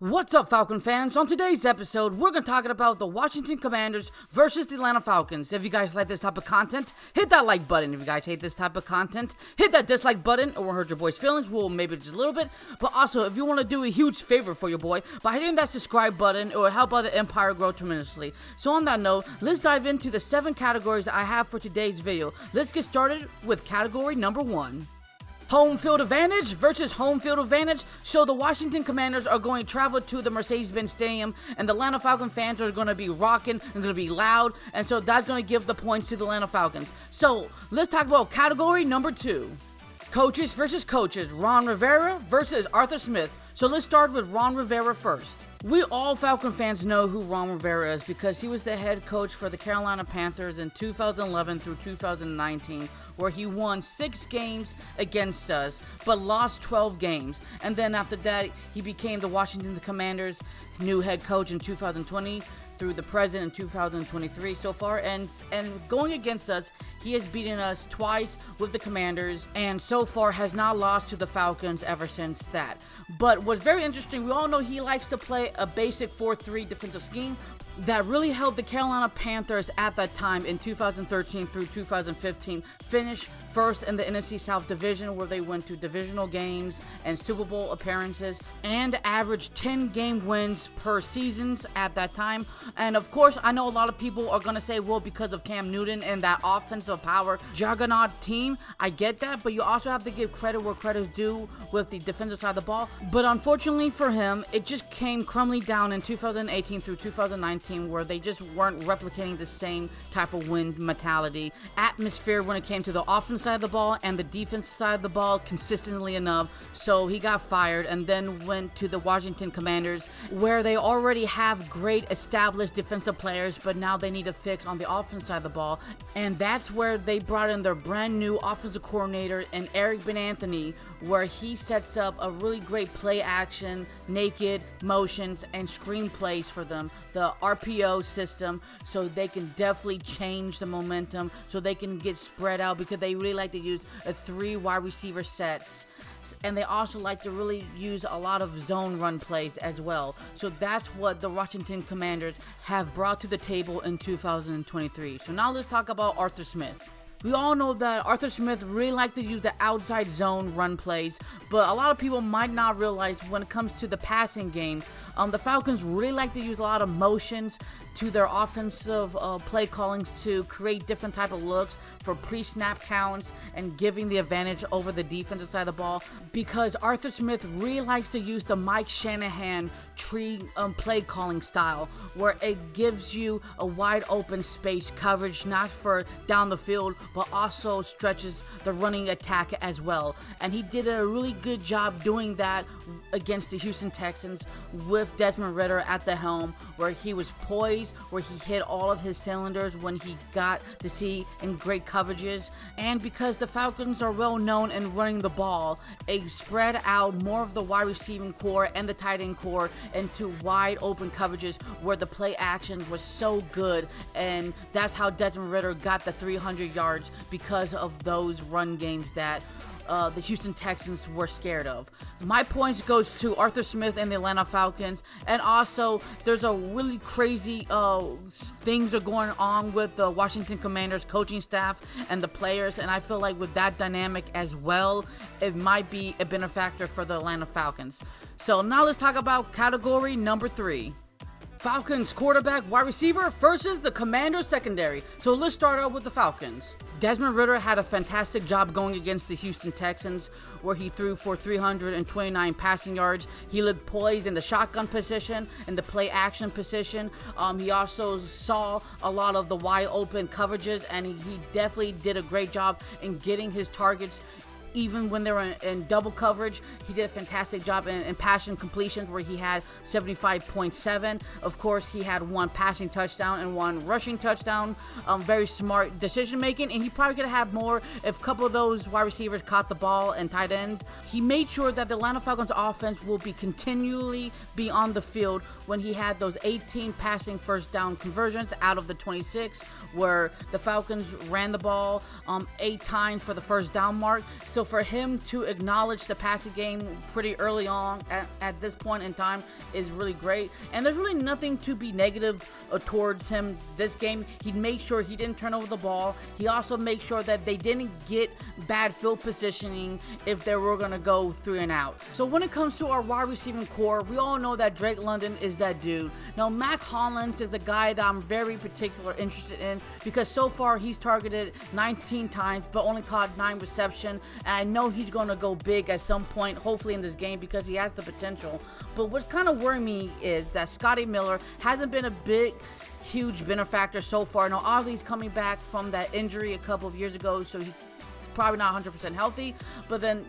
What's up, Falcon fans? On today's episode, we're going to talk about the Washington Commanders versus the Atlanta Falcons. If you guys like this type of content, hit that like button. If you guys hate this type of content, hit that dislike button. It won't hurt your boy's feelings. Well, maybe just a little bit. But also, if you want to do a huge favor for your boy by hitting that subscribe button, it will help out the empire grow tremendously. So on that note, let's dive into the 7 categories I have for today's video. Let's get started with category number 1. Home field advantage versus home field advantage. So the Washington Commanders are going to travel to the Mercedes-Benz Stadium, and the Atlanta Falcon fans are going to be rocking and going to be loud, and so that's going to give the points to the Atlanta Falcons. So let's talk about category number 2. Coaches versus coaches. Ron Rivera versus Arthur Smith. So let's start with Ron Rivera first. We all Falcon fans know who Ron Rivera is because he was the head coach for the Carolina Panthers in 2011 through 2019, where he won 6 games against us, but lost 12 games. And then after that, he became the Washington Commanders' new head coach in 2020 through the present in 2023 so far. And going against us, he has beaten us twice with the Commanders, and so far has not lost to the Falcons ever since that. But what's very interesting, we all know he likes to play a basic 4-3 defensive scheme that really helped the Carolina Panthers at that time in 2013 through 2015 finish first in the NFC South Division, where they went to divisional games and Super Bowl appearances and averaged 10 game wins per seasons at that time. And of course, I know a lot of people are going to say, well, because of Cam Newton and that offensive power juggernaut team. I get that, but you also have to give credit where credit is due with the defensive side of the ball. But unfortunately for him, it just came crumbling down in 2018 through 2019, where they just weren't replicating the same type of win mentality atmosphere when it came to the offense side of the ball and the defense side of the ball consistently enough. So he got fired and then went to the Washington Commanders, where they already have great established defensive players, but now they need to fix on the offense side of the ball. And that's where they brought in their brand new offensive coordinator in Eric Ben Anthony, where he sets up a really great play action, naked motions, and screenplays for them, the RPO system, so they can definitely change the momentum, so they can get spread out, because they really like to use a 3 wide receiver sets. And they also like to really use a lot of zone run plays as well. So that's what the Washington Commanders have brought to the table in 2023. So now let's talk about Arthur Smith. We all know that Arthur Smith really likes to use the outside zone run plays, but a lot of people might not realize when it comes to the passing game, the Falcons really like to use a lot of motions to their offensive play callings to create different type of looks for pre-snap counts and giving the advantage over the defensive side of the ball, because Arthur Smith really likes to use the Mike Shanahan tree play calling style, where it gives you a wide open space coverage, not for down the field, but also stretches the running attack as well. And he did a really good job doing that against the Houston Texans with Desmond Ridder at the helm, where he was poised, where he hit all of his cylinders when he got to see in great coverages. And because the Falcons are well known in running the ball, it spread out more of the wide receiving core and the tight end core into wide open coverages where the play action was so good. And that's how Desmond Ridder got the 300 yards, because of those run games that the Houston Texans were scared of. My points goes to Arthur Smith and the Atlanta Falcons. And also, there's a really crazy things are going on with the Washington Commanders coaching staff and the players, and I feel like with that dynamic as well, it might be a benefactor for the Atlanta Falcons. So now let's talk about category number 3. Falcons quarterback wide receiver versus the Commanders secondary. So let's start out with the Falcons. Desmond Ridder had a fantastic job going against the Houston Texans, where he threw for 329 passing yards. He looked poised in the shotgun position, in the play action position. He also saw a lot of the wide open coverages, and he definitely did a great job in getting his targets. Even when they were in double coverage, he did a fantastic job in passing completions, where he had 75.7. Of course, he had 1 passing touchdown and 1 rushing touchdown. Very smart decision making, and he probably could have had more if a couple of those wide receivers caught the ball and tight ends. He made sure that the Atlanta Falcons offense will be continually be on the field when he had those 18 passing first down conversions out of the 26, where the Falcons ran the ball 8 times for the first down mark. So So for him to acknowledge the passing game pretty early on at this point in time is really great. And there's really nothing to be negative towards him this game. He made sure he didn't turn over the ball. He also made sure that they didn't get bad field positioning if they were going to go 3 and out. So when it comes to our wide receiving core, we all know that Drake London is that dude. Now, Mac Hollins is a guy that I'm very particular interested in because so far he's targeted 19 times but only caught 9 receptions, and I know he's going to go big at some point, hopefully in this game, because he has the potential. But what's kind of worrying me is that Scotty Miller hasn't been a huge benefactor so far. Now, obviously he's coming back from that injury a couple of years ago, so he's probably not 100% healthy, but then,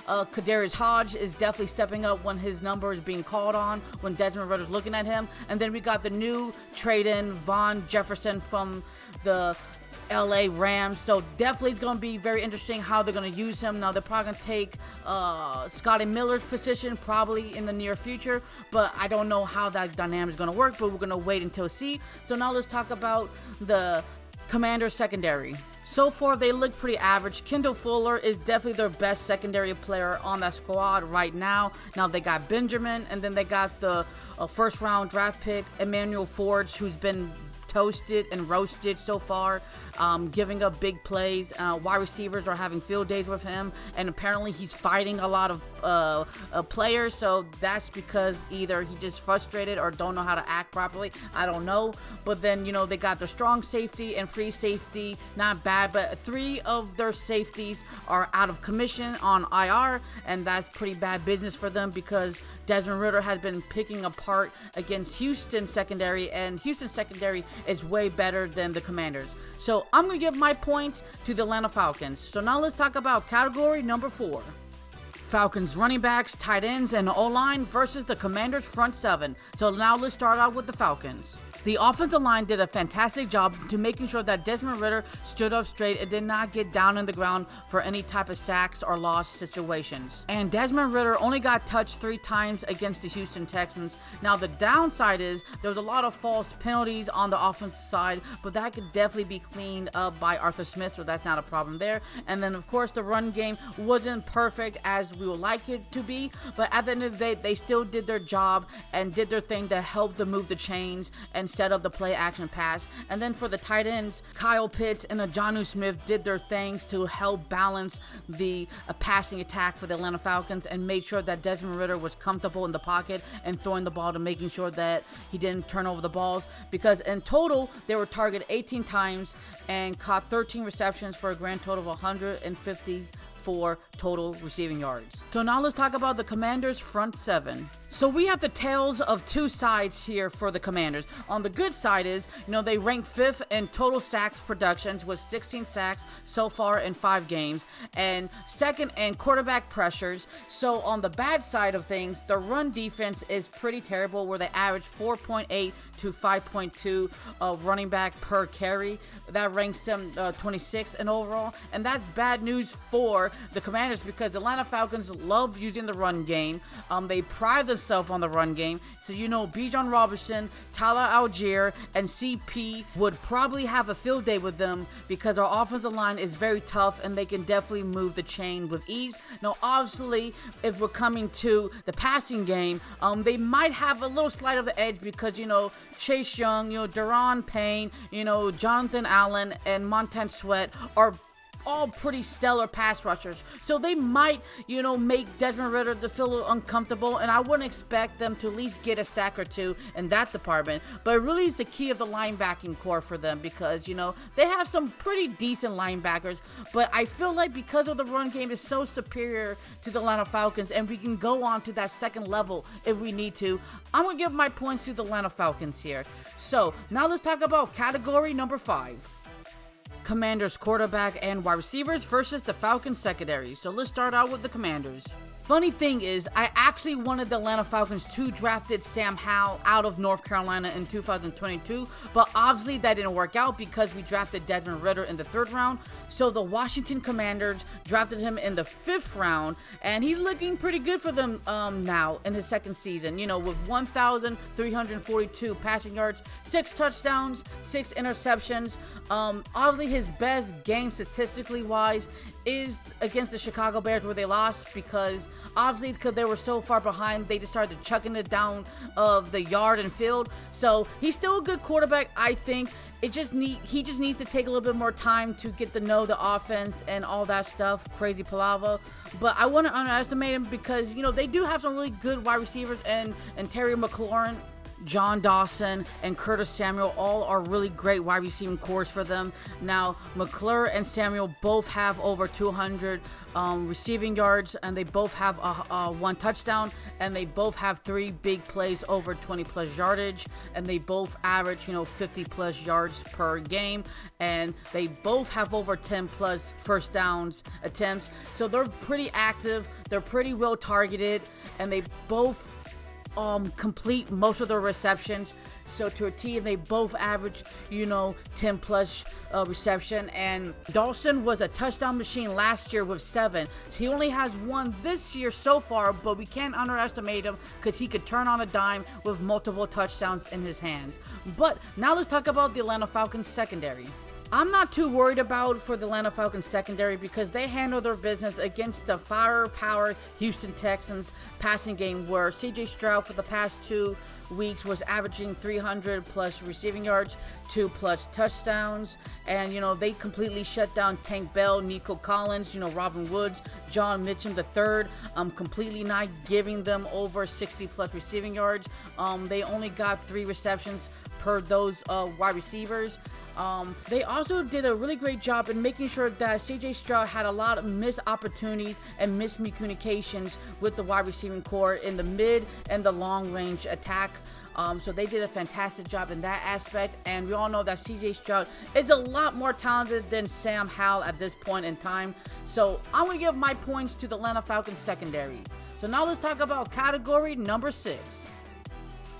Kadarius Hodge is definitely stepping up when his number is being called on, when Desmond Ritter's looking at him. And then we got the new trade-in, Von Jefferson from the LA Rams, so definitely it's going to be very interesting how they're going to use him. Now, they're probably going to take Scotty Miller's position probably in the near future, but I don't know how that dynamic is going to work, but we're going to wait until see. So now let's talk about the Commanders secondary. So far, they look pretty average. Kendall Fuller is definitely their best secondary player on that squad right now. Now, they got Benjamin, and then they got the first-round draft pick, Emmanuel Forbes, who's been toasted and roasted so far, giving up big plays. Wide receivers are having field days with him, and apparently he's fighting a lot of players, so that's because either he just frustrated or don't know how to act properly. I don't know. But then, they got their strong safety and free safety, not bad, but 3 of their safeties are out of commission on IR, and that's pretty bad business for them because Desmond Ridder has been picking apart against Houston secondary, and Houston secondary is way better than the Commanders. So I'm going to give my points to the Atlanta Falcons. So now let's talk about category number 4. Falcons running backs, tight ends, and O-line versus the Commanders front 7. So now let's start out with the Falcons. The offensive line did a fantastic job to making sure that Desmond Ridder stood up straight and did not get down in the ground for any type of sacks or loss situations. And Desmond Ridder only got touched 3 times against the Houston Texans. Now, the downside is there was a lot of false penalties on the offensive side, but that could definitely be cleaned up by Arthur Smith, so that's not a problem there. And then, of course, the run game wasn't perfect as we would like it to be, but at the end of the day, they still did their job and did their thing to help them move the chains and set up the play action pass. And then for the tight ends, Kyle Pitts and Jonnu Smith did their things to help balance the passing attack for the Atlanta Falcons and made sure that Desmond Ridder was comfortable in the pocket and throwing the ball to making sure that he didn't turn over the balls, because in total they were targeted 18 times and caught 13 receptions for a grand total of 154 total receiving yards. So now let's talk about the Commanders front 7. So we have the tales of 2 sides here for the Commanders. On the good side is, they rank 5th in total sacks productions with 16 sacks so far in 5 games, and 2nd in quarterback pressures. So on the bad side of things, the run defense is pretty terrible, where they average 4.8 to 5.2 running back per carry. That ranks them 26th in overall, and that's bad news for the Commanders because the Atlanta Falcons love using the run game. They pride themselves on the run game. So, Bijan Robinson, Tyler Algier, and CP would probably have a field day with them because our offensive line is very tough and they can definitely move the chain with ease. Now, obviously, if we're coming to the passing game, they might have a little slight of the edge because, Chase Young, Daron Payne, Jonathan Allen, and Montez Sweat are all pretty stellar pass rushers. So they might, make Desmond Ridder to feel a little uncomfortable, and I wouldn't expect them to at least get a sack or 2 in that department. But it really is the key of the linebacking core for them because, they have some pretty decent linebackers, but I feel like because of the run game is so superior to the Atlanta Falcons, and we can go on to that second level if we need to, I'm going to give my points to the Atlanta Falcons here. So now let's talk about category number 5. Commanders quarterback and wide receivers versus the Falcons secondary. So let's start out with the Commanders. Funny thing is, I actually wanted the Atlanta Falcons to drafted Sam Howell out of North Carolina in 2022, but obviously that didn't work out because we drafted Desmond Ridder in the 3rd round. So the Washington Commanders drafted him in the 5th round, and he's looking pretty good for them now in his 2nd season, with 1,342 passing yards, 6 touchdowns, 6 interceptions. Obviously, his best game statistically wise is against the Chicago Bears, where they lost because they were so far behind, they just started chucking it down of the yard and field. So he's still a good quarterback, I think. He just needs to take a little bit more time to get to know the offense and all that stuff, crazy palaver. But I wouldn't underestimate him because, they do have some really good wide receivers, and Terry McLaurin, John Dawson, and Curtis Samuel all are really great wide receiving cores for them. Now, McClure and Samuel both have over 200 receiving yards, and they both have one touchdown, and they both have 3 big plays over 20 plus yardage, and they both average 50 plus yards per game, and they both have over 10 plus first downs attempts. So they're pretty active, they're pretty well targeted, and they both complete most of their receptions, so to a T, and they both average 10 plus reception. And Dawson was a touchdown machine last year with 7. He only has 1 this year so far, but we can't underestimate him because he could turn on a dime with multiple touchdowns in his hands. But now let's talk about the Atlanta Falcons secondary. I'm not too worried about for the Atlanta Falcons secondary because they handle their business against the firepower Houston Texans passing game, where CJ Stroud for the past 2 weeks was averaging 300 plus receiving yards, 2 plus touchdowns, and they completely shut down Tank Bell, Nico Collins, Robin Woods, John Mitchum III, completely not giving them over 60 plus receiving yards. They only got 3 receptions per those wide receivers. They also did a really great job in making sure that CJ Stroud had a lot of missed opportunities and miscommunications with the wide receiving core in the mid and the long range attack. So they did a fantastic job in that aspect, and we all know that CJ Stroud is a lot more talented than Sam Howell at this point in time. So I'm going to give my points to the Atlanta Falcons secondary. So now let's talk about category number 6.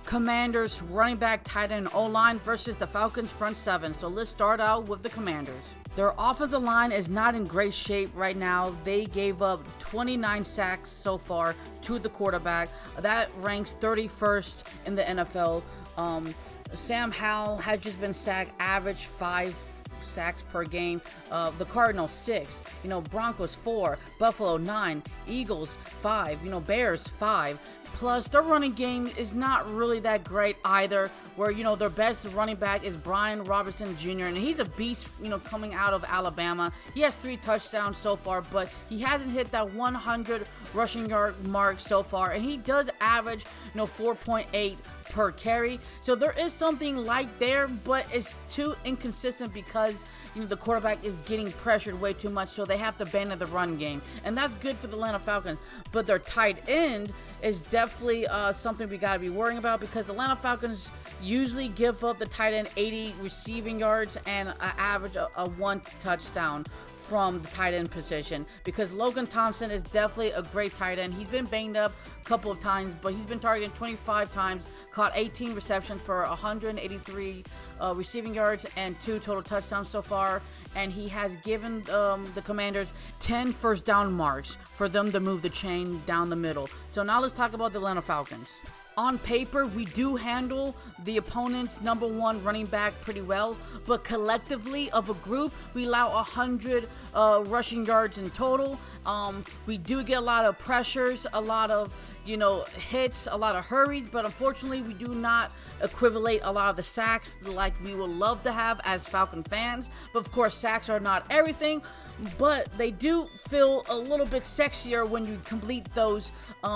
Commanders running back, tight end, O-line versus the Falcons front 7. So let's start out with the Commanders. Their offensive line is not in great shape right now. They gave up 29 sacks so far to the quarterback. That ranks 31st in the NFL. Sam Howell has just been sacked average 5 sacks per game. The Cardinals 6, Broncos 4, Buffalo 9, Eagles 5, Bears 5. Plus, their running game is not really that great either, where, their best running back is Brian Robinson Jr., and he's a beast, coming out of Alabama. He has 3 touchdowns so far, but he hasn't hit that 100 rushing yard mark so far, and he does average, 4.8 per carry. So there is something like there, but it's too inconsistent because the quarterback is getting pressured way too much, so they have to abandon the run game, and that's good for the Atlanta Falcons. But their tight end is definitely something we got to be worrying about, because the Atlanta Falcons usually give up the tight end 80 receiving yards and an average a 1 touchdown from the tight end position, because Logan Thompson is definitely a great tight end. He's been banged up a couple of times, but he's been targeted 25 times, caught 18 receptions for 183 receiving yards and 2 total touchdowns so far, and he has given the Commanders 10 first down marks for them to move the chain down the middle. So now let's talk about the Atlanta Falcons. On paper, we do handle the opponent's number 1 running back pretty well, but collectively of a group, we allow 100 rushing yards in total. We do get a lot of pressures, a lot of hits, a lot of hurries, but unfortunately we do not equivalate a lot of the sacks like we would love to have as Falcon fans. But of course, sacks are not everything, but they do feel a little bit sexier when you complete those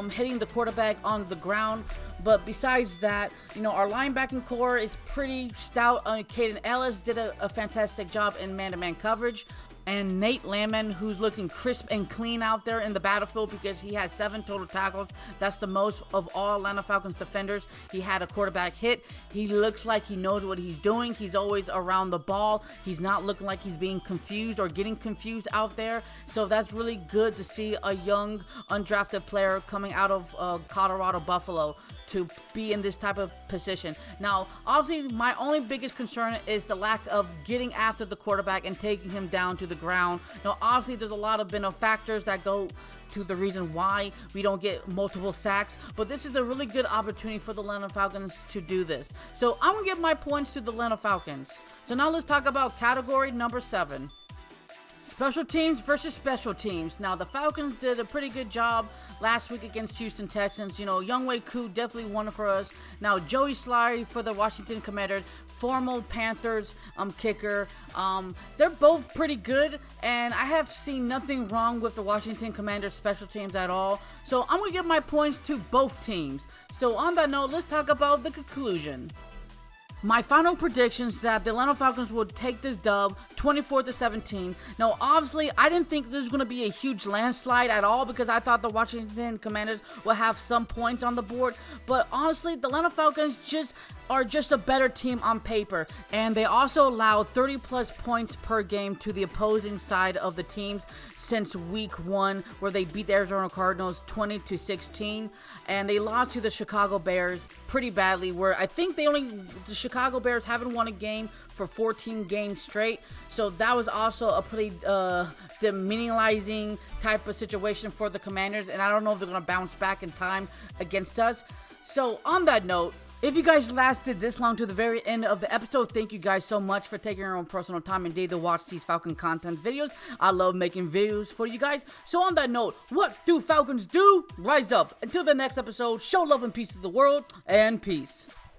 hitting the quarterback on the ground. But besides that, our linebacking core is pretty stout. Caden Ellis did a fantastic job in man-to-man coverage. And Nate Landman, who's looking crisp and clean out there in the battlefield because he has 7 total tackles. That's the most of all Atlanta Falcons defenders. He had a quarterback hit. He looks like he knows what he's doing. He's always around the ball. He's not looking like he's being confused or getting confused out there. So that's really good to see a young, undrafted player coming out of Colorado Buffalo. to be in this type of position. Now, obviously, my only biggest concern is the lack of getting after the quarterback and taking him down to the ground. Now, obviously, there's a lot of factors that go to the reason why we don't get multiple sacks, but this is a really good opportunity for the Atlanta Falcons to do this. So I'm gonna give my points to the Atlanta Falcons. So now let's talk about category number 7. Special teams versus special teams. Now, the Falcons did a pretty good job last week against Houston Texans. Younghoe Koo definitely won for us. Now, Joey Slye for the Washington Commanders, former Panthers kicker. They're both pretty good, and I have seen nothing wrong with the Washington Commanders special teams at all. So I'm going to give my points to both teams. So on that note, let's talk about the conclusion. My final predictions that the Atlanta Falcons would take this dub 24-17. Now, obviously, I didn't think this was going to be a huge landslide at all because I thought the Washington Commanders would have some points on the board. But honestly, the Atlanta Falcons are just a better team on paper. And they also allow 30-plus points per game to the opposing side of the teams since week 1, where they beat the Arizona Cardinals 20-16. And they lost to the Chicago Bears pretty badly, where I think the Chicago Bears haven't won a game for 14 games straight. So that was also a pretty demoralizing type of situation for the Commanders, and I don't know if they're going to bounce back in time against us. So on that note, if you guys lasted this long to the very end of the episode, thank you guys so much for taking your own personal time and day to watch these Falcon content videos. I love making videos for you guys. So on that note, what do Falcons do? Rise up. Until the next episode, show love and peace to the world, and peace.